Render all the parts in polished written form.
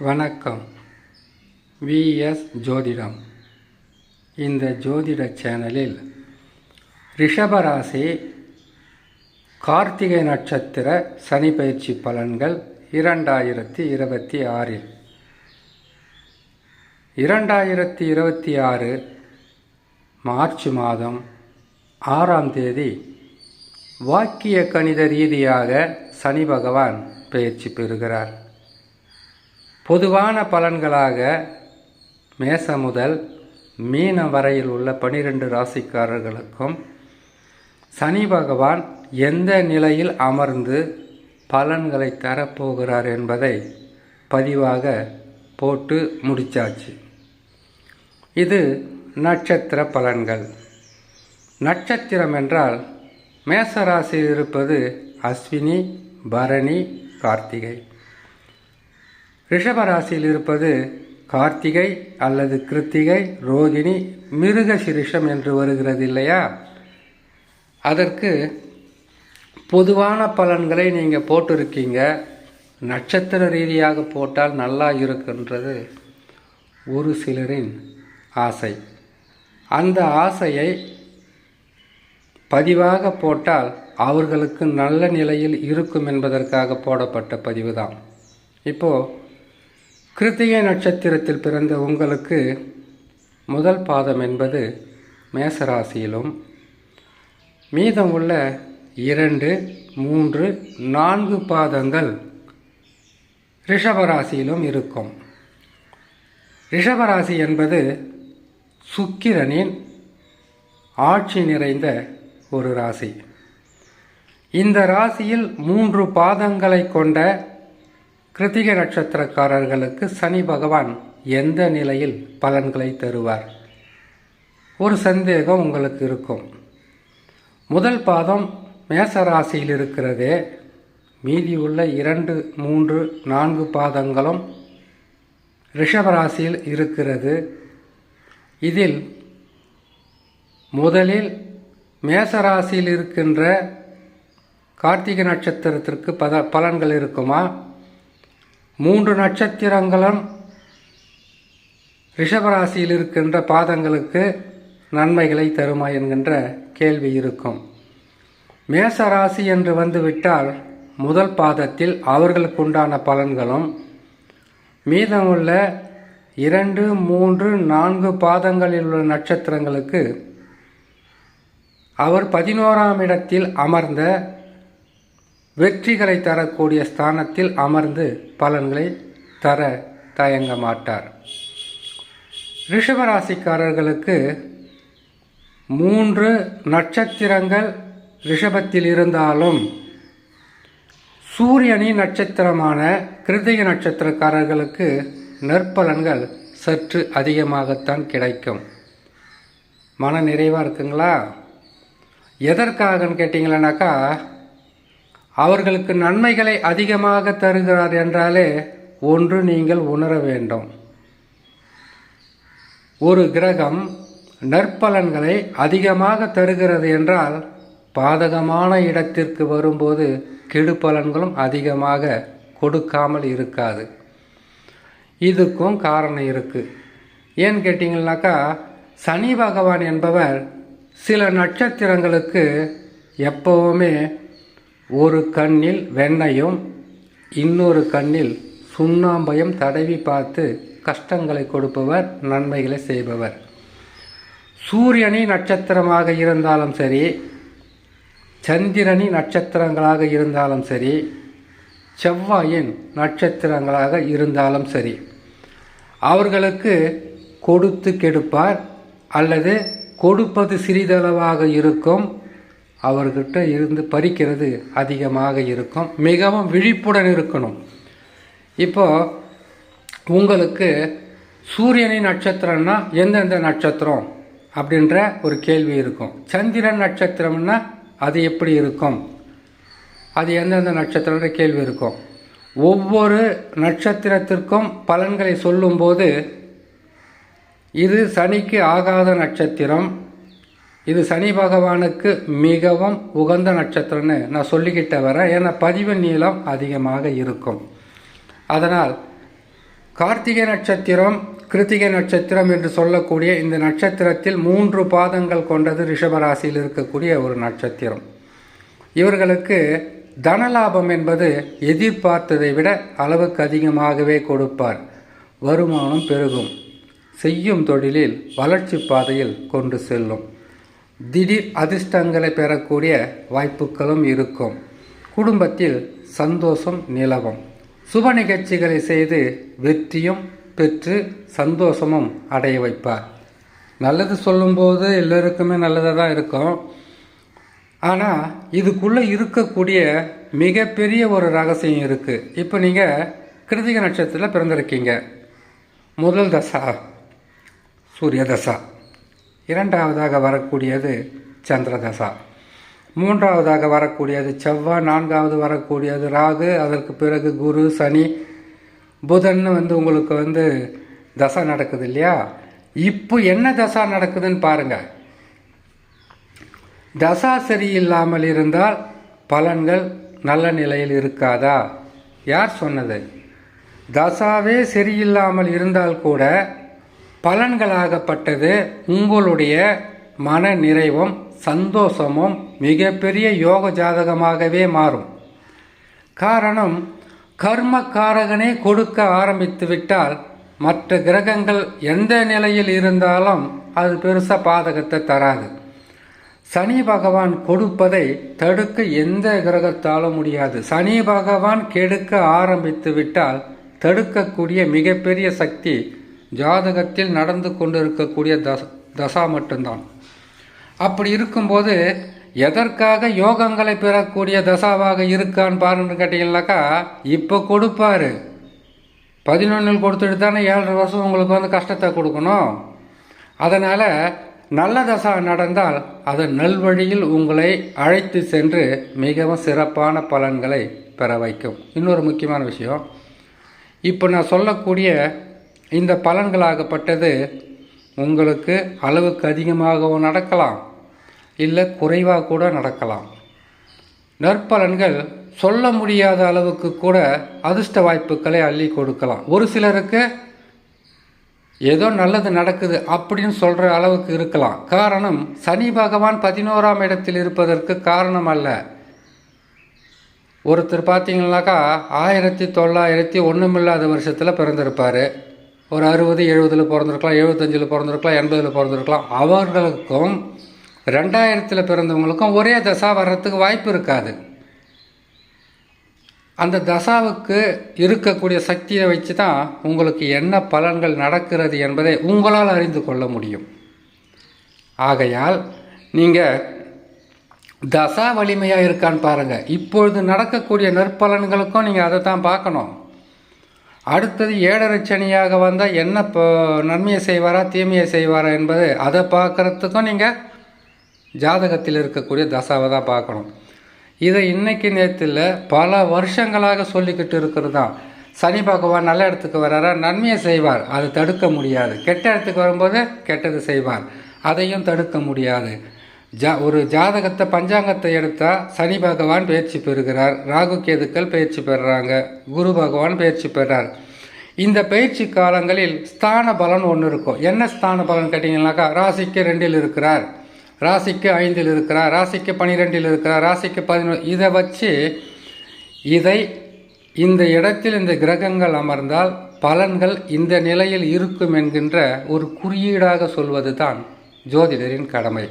வணக்கம். விஎஸ் ஜோதிடம். இந்த ஜோதிட சேனலில் ரிஷபராசி கார்த்திகை நட்சத்திர சனி பயிற்சி பலன்கள் 2026. 2026 மார்ச் மாதம் 6ஆம் தேதி வாக்கிய கணித ரீதியாக சனி பகவான் பயிற்சி பெறுகிறார். பொதுவான பலன்களாக மேசம் முதல் மீனம் வரையில் உள்ள 12 ராசிக்காரர்களுக்கும் சனி பகவான் எந்த நிலையில் அமர்ந்து பலன்களை தரப்போகிறார் என்பதை பதிவாக போட்டு முடிச்சாச்சு. இது நட்சத்திர பலன்கள். நட்சத்திரம் என்றால் மேசராசியில் இருப்பது அஸ்வினி, பரணி, கார்த்திகை. ரிஷபராசியில் இருப்பது கார்த்திகை அல்லது கிருத்திகை, ரோகிணி, மிருகசிரிஷம் என்று வருகிறது இல்லையா? அதற்கு பொதுவான பலன்களை நீங்கள் போட்டிருக்கீங்க. நட்சத்திர ரீதியாக போட்டால் நல்லா இருக்குன்றது ஒரு சிலரின் ஆசை. அந்த ஆசையை பதிவாக போட்டால் அவர்களுக்கு நல்ல நிலையில் இருக்கும் என்பதற்காக போடப்பட்ட பதிவு தான். இப்போது கிருத்திகை நட்சத்திரத்தில் பிறந்த உங்களுக்கு முதல் பாதம் என்பது மேசராசியிலும், மீதம் உள்ள 2, 3, 4 பாதங்கள் ரிஷபராசியிலும் இருக்கும். ரிஷபராசி என்பது சுக்கிரனின் ஆட்சி நிறைந்த ஒரு ராசி. இந்த ராசியில் 3 பாதங்களை கொண்ட கிருத்திகை நட்சத்திரக்காரர்களுக்கு சனி பகவான் எந்த நிலையில் பலன்களை தருவார்? ஒரு சந்தேகம் உங்களுக்கு இருக்கும். முதல் பாதம் மேசராசியில் இருக்கிறதே, மீதி உள்ள 2, 3, 4 பாதங்களும் ரிஷபராசியில் இருக்கிறது. இதில் முதலில் மேசராசியில் இருக்கின்ற கார்த்திகை நட்சத்திரத்திற்கு பலன்கள் இருக்குமா? 3 நட்சத்திரங்களும் ரிஷபராசியில் இருக்கின்ற பாதங்களுக்கு நன்மைகளை தருமா என்கின்ற கேள்வி இருக்கும். மேசராசி என்று வந்துவிட்டால் முதல் பாதத்தில் அவர்களுக்கு உண்டான பலன்களும், மீதமுள்ள 2, 3, 4 பாதங்களில் உள்ள நட்சத்திரங்களுக்கு அவர் 11ஆம் இடத்தில் அமர்ந்த வெற்றிகளை தரக்கூடிய ஸ்தானத்தில் அமர்ந்து பலன்களை தர தயங்க மாட்டார். ரிஷபராசிக்காரர்களுக்கு 3 நட்சத்திரங்கள் ரிஷபத்தில் இருந்தாலும் சூரியனின் நட்சத்திரமான கிருத்திகை நட்சத்திரக்காரர்களுக்கு நற்பலன்கள் சற்று அதிகமாகத்தான் கிடைக்கும். மன நிறைவாக இருக்குங்களா? எதற்காகன்னு கேட்டிங்களனாக்கா, அவர்களுக்கு நன்மைகளை அதிகமாக தருகிறார் என்றாலே ஒன்று நீங்கள் உணர வேண்டும். ஒரு கிரகம் நற்பலன்களை அதிகமாக தருகிறது என்றால் பாதகமான இடத்திற்கு வரும்போது கெடு பலன்களும் அதிகமாக கொடுக்காமல் இருக்காது. இதுக்கும் காரணம் இருக்குது. ஏன்னு கேட்டிங்கன்னாக்கா, சனி பகவான் என்பவர் சில நட்சத்திரங்களுக்கு எப்பவுமே ஒரு கண்ணில் வெண்ணையும் இன்னொரு கண்ணில் சுண்ணாம்பையும் தடவி பார்த்து கஷ்டங்களை கொடுப்பவர், நன்மைகளை செய்பவர். சூரியனின் நட்சத்திரமாக இருந்தாலும் சரி, சந்திரனின் நட்சத்திரங்களாக இருந்தாலும் சரி, செவ்வாயின் நட்சத்திரங்களாக இருந்தாலும் சரி, அவர்களுக்கு கொடுத்து கெடுப்பார் அல்லது கொடுப்பது சிறிதளவாக இருக்கும். அவர்கிட்ட இருந்து பறிக்கிறது அதிகமாக இருக்கும். மிகவும் விழிப்புடன் இருக்கணும். இப்போ உங்களுக்கு சூரியனின் நட்சத்திரம்னா எந்தெந்த நட்சத்திரம் அப்படின்ற ஒரு கேள்வி இருக்கும். சந்திரன் நட்சத்திரம்னா அது எப்படி இருக்கும், அது எந்தெந்த நட்சத்திரன்ற கேள்வி இருக்கும். ஒவ்வொரு நட்சத்திரத்திற்கும் பலன்களை சொல்லும்போது இது சனிக்கு ஆகாத நட்சத்திரம், இது சனி பகவானுக்கு மிகவும் உகந்த நட்சத்திரம்னு நான் சொல்லிக்கிட்ட வரேன். ஏன்னா பதிவு நீளம் அதிகமாக இருக்கும். அதனால் கார்த்திகை நட்சத்திரம், கிருத்திகை நட்சத்திரம் என்று சொல்லக்கூடிய இந்த நட்சத்திரத்தில் 3 பாதங்கள் கொண்டது ரிஷபராசியில் இருக்கக்கூடிய ஒரு நட்சத்திரம். இவர்களுக்கு தனலாபம் என்பது எதிர்பார்த்ததை விட அளவுக்கு அதிகமாகவே கொடுப்பார். வருமானம் பெருகும். செய்யும் தொழிலில் வளர்ச்சி பாதையில் கொண்டு செல்லும். திடீர் அதிர்ஷ்டங்களை பெறக்கூடிய வாய்ப்புகளும் இருக்கும். குடும்பத்தில் சந்தோஷம் நிலவும். சுப நிகழ்ச்சிகளை செய்து வெற்றியும் பெற்று சந்தோஷமும் அடைய வைப்பார். நல்லது சொல்லும்போது எல்லோருக்குமே நல்லதாக தான் இருக்கும். ஆனால் இதுக்குள்ளே இருக்கக்கூடிய மிகப்பெரிய ஒரு ரகசியம் இருக்குது. இப்போ நீங்கள் கிருத்திகை நட்சத்திரத்தில் பிறந்திருக்கீங்க. முதல் தசா சூரிய தசா, இரண்டாவதாக வரக்கூடியது சந்திர தசா, மூன்றாவதாக வரக்கூடியது செவ்வாய், நான்காவது வரக்கூடியது ராகு, அதற்கு பிறகு குரு, சனி, புதன் உங்களுக்கு தசா நடக்குது இல்லையா? இப்போ என்ன தசா நடக்குதுன்னு பாருங்கள். தசா சரியில்லாமல் இருந்தால் பலன்கள் நல்ல நிலையில் இருக்காதா? யார் சொன்னது? தசாவே சரியில்லாமல் இருந்தால் கூட பலன்களாகப்பட்டது உங்களுடைய மன நிறைவும் சந்தோஷமும் மிகப்பெரிய யோக ஜாதகமாகவே மாறும். காரணம், கர்மக்காரகனே கொடுக்க ஆரம்பித்து விட்டால் மற்ற கிரகங்கள் எந்த நிலையில் இருந்தாலும் அது பெருசாக பாதகத்தை தராது. சனி பகவான் கொடுப்பதை தடுக்க எந்த கிரகத்தாலும் முடியாது. சனி பகவான் கெடுக்க ஆரம்பித்து விட்டால் தடுக்கக்கூடிய மிகப்பெரிய சக்தி ஜாதகத்தில் நடந்து கொண்டிருக்கக்கூடிய தசா மட்டும்தான். அப்படி இருக்கும்போது எதற்காக யோகங்களை பெறக்கூடிய தசாவாக இருக்கான்னு பாருன்னு கேட்டீங்கன்னாக்கா, இப்போ கொடுப்பாரு. 11 கொடுத்துட்டு தானே 7.5 வருஷம் உங்களுக்கு கஷ்டத்தை கொடுக்கணும். அதனால் நல்ல தசா நடந்தால் அது நல்வழியில் உங்களை அழைத்து சென்று மிகவும் சிறப்பான பலன்களை பெற வைக்கும். இன்னொரு முக்கியமான விஷயம், இப்போ நான் சொல்லக்கூடிய இந்த பலன்களாகப்பட்டது உங்களுக்கு அளவுக்கு அதிகமாகவும் நடக்கலாம், இல்லை குறைவாக கூட நடக்கலாம். நற்பலன்கள் சொல்ல முடியாத அளவுக்கு கூட அதிர்ஷ்ட வாய்ப்புகளை அள்ளி கொடுக்கலாம். ஒரு சிலருக்கு ஏதோ நல்லது நடக்குது அப்படின்னு சொல்கிற அளவுக்கு இருக்கலாம். காரணம், சனி பகவான் 11ஆம் இடத்தில் இருப்பதற்கு காரணம் அல்ல. ஒருத்தர் பார்த்தீங்கன்னாக்கா 1901 வருஷத்தில் பிறந்திருப்பார். ஒரு 60, 70 பிறந்திருக்கலாம், 75 பிறந்திருக்கலாம், 80 பிறந்திருக்கலாம். அவர்களுக்கும் 2000 பிறந்தவங்களுக்கும் ஒரே தசா வர்றதுக்கு வாய்ப்பு இருக்காது. அந்த தசாவுக்கு இருக்கக்கூடிய சக்தியை வச்சு தான் உங்களுக்கு என்ன பலன்கள் நடக்கிறது என்பதை உங்களால் அறிந்து கொள்ள முடியும். ஆகையால் நீங்கள் தசா வலிமையாக இருக்கான்னு பாருங்கள். இப்பொழுது நடக்கக்கூடிய நற்பலன்களுக்கும் நீங்கள் அதை தான் பார்க்கணும். அடுத்தது 7.5 சனியாக வந்தால் என்ன நன்மையை செய்வாரா தீமையை செய்வாரா என்பது அதை பார்க்குறதுக்கும் நீங்கள் ஜாதகத்தில் இருக்கக்கூடிய தசாவை தான் பார்க்கணும். இதை இன்னைக்கு நேரத்தில் பல வருஷங்களாக சொல்லிக்கிட்டு இருக்கிறது தான். சனி பகவான் நல்ல இடத்துக்கு வர்றாரா, நன்மையை செய்வார், அதை தடுக்க முடியாது. கெட்ட இடத்துக்கு வரும்போது கெட்டது செய்வார், அதையும் தடுக்க முடியாது. ஒரு ஜாதகத்தை பஞ்சாங்கத்தை எடுத்தால் சனி பகவான் பயிற்சி பெறுகிறார், ராகு கேதுக்கள் பயிற்சி பெறுறாங்க, குரு பகவான் பயிற்சி பெறார். இந்த பயிற்சி காலங்களில் ஸ்தான பலன் ஒன்று இருக்கும். என்ன ஸ்தான பலன் கேட்டிங்கன்னாக்கா, ராசிக்கு 2 இருக்கிறார், ராசிக்கு 5 இருக்கிறார், ராசிக்கு 12 இருக்கிறார், ராசிக்கு 11. இதை வச்சு இந்த இடத்தில் இந்த கிரகங்கள் அமர்ந்தால் பலன்கள் இந்த நிலையில் இருக்கும் என்கின்ற ஒரு குறியீடாக சொல்வது தான் ஜோதிடரின் கடமை.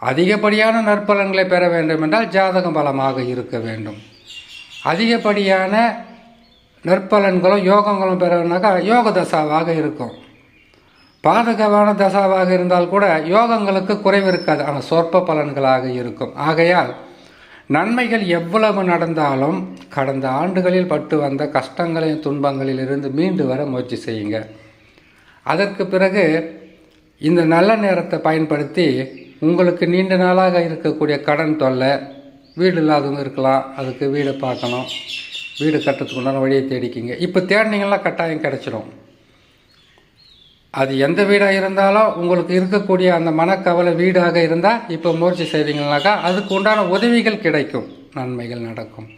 அதிகப்படியான நற்பலன்களை பெற வேண்டும் என்றால் ஜாதகம் பலமாக இருக்க வேண்டும். அதிகப்படியான நற்பலன்களும் யோகங்களும் பெறணும்னாக்கா யோக தசாவாக இருக்கும். பாதகமான தசாவாக இருந்தால் கூட யோகங்களுக்கு குறைவு இருக்காது, ஆனால் சொற்ப பலன்களாக இருக்கும். ஆகையால் நன்மைகள் எவ்வளவு நடந்தாலும் கடந்த ஆண்டுகளில் பட்டு வந்த கஷ்டங்களையும் துன்பங்களில் இருந்து மீண்டு வர முயற்சி செய்யுங்க. அதற்கு பிறகு இந்த நல்ல நேரத்தை பயன்படுத்தி உங்களுக்கு நீண்ட நாளாக இருக்கக்கூடிய கடன் தொல்லை, வீடு இல்லாதவங்க இருக்கலாம், அதுக்கு வீடை பார்க்கணும், வீடு கட்டுறதுக்கு உண்டான வழியை தேடிக்கிங்க. இப்போ தேடினீங்கன்னா கட்டாயம் கிடச்சிடும். அது எந்த வீடாக இருந்தாலும் உங்களுக்கு இருக்கக்கூடிய அந்த மனக்கவலை வீடாக இருந்தால் இப்போ முயற்சி செய்வீங்கன்னாக்கா அதுக்கு உண்டான உதவிகள் கிடைக்கும், நன்மைகள் நடக்கும்.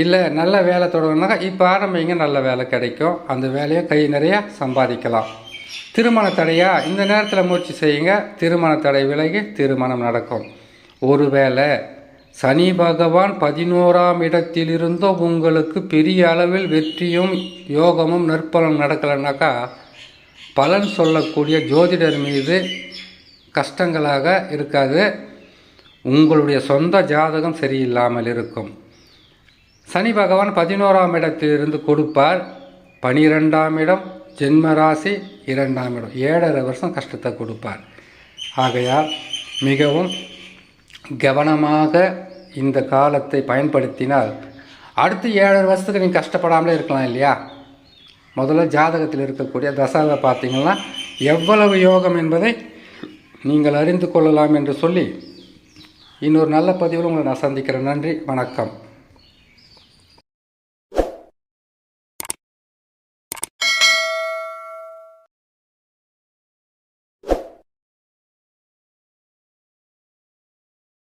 இல்லை நல்ல வேலை தொடங்கினாக்கா இப்போ ஆரம்பிங்க, நல்ல வேலை கிடைக்கும், அந்த வேலையை கை நிறைய சம்பாதிக்கலாம். திருமண தடையா, இந்த நேரத்தில் முயற்சி செய்யுங்க, திருமண தடை விலகி திருமணம் நடக்கும். ஒருவேளை சனி பகவான் 11ஆம் இடத்திலிருந்தோ உங்களுக்கு பெரிய அளவில் வெற்றியும் யோகமும் நற்பலன் நடக்கலைனாக்கா பலன் சொல்லக்கூடிய ஜோதிடர் மீது கஷ்டங்களாக இருக்காது, உங்களுடைய சொந்த ஜாதகம் சரியில்லாமல் இருக்கும். சனி பகவான் 11ஆம் இடத்திலிருந்து கொடுப்பார். 12ஆம் இடம் ஜென்மராசி, 2ஆம் இடம் 7.5 வருஷம் கஷ்டத்தை கொடுப்பார். ஆகையால் மிகவும் கவனமாக இந்த காலத்தை பயன்படுத்தினால் அடுத்து 7.5 வருஷத்துக்கு நீங்கள் கஷ்டப்படாமலே இருக்கலாம் இல்லையா. முதல்ல ஜாதகத்தில் இருக்கக்கூடிய தசாவை பார்த்தீங்கன்னா எவ்வளவு யோகம் என்பதை நீங்கள் அறிந்து கொள்ளலாம் என்று சொல்லி இன்னொரு நல்ல பதிவில் உங்களை நான் சந்திக்கிறேன். நன்றி, வணக்கம்.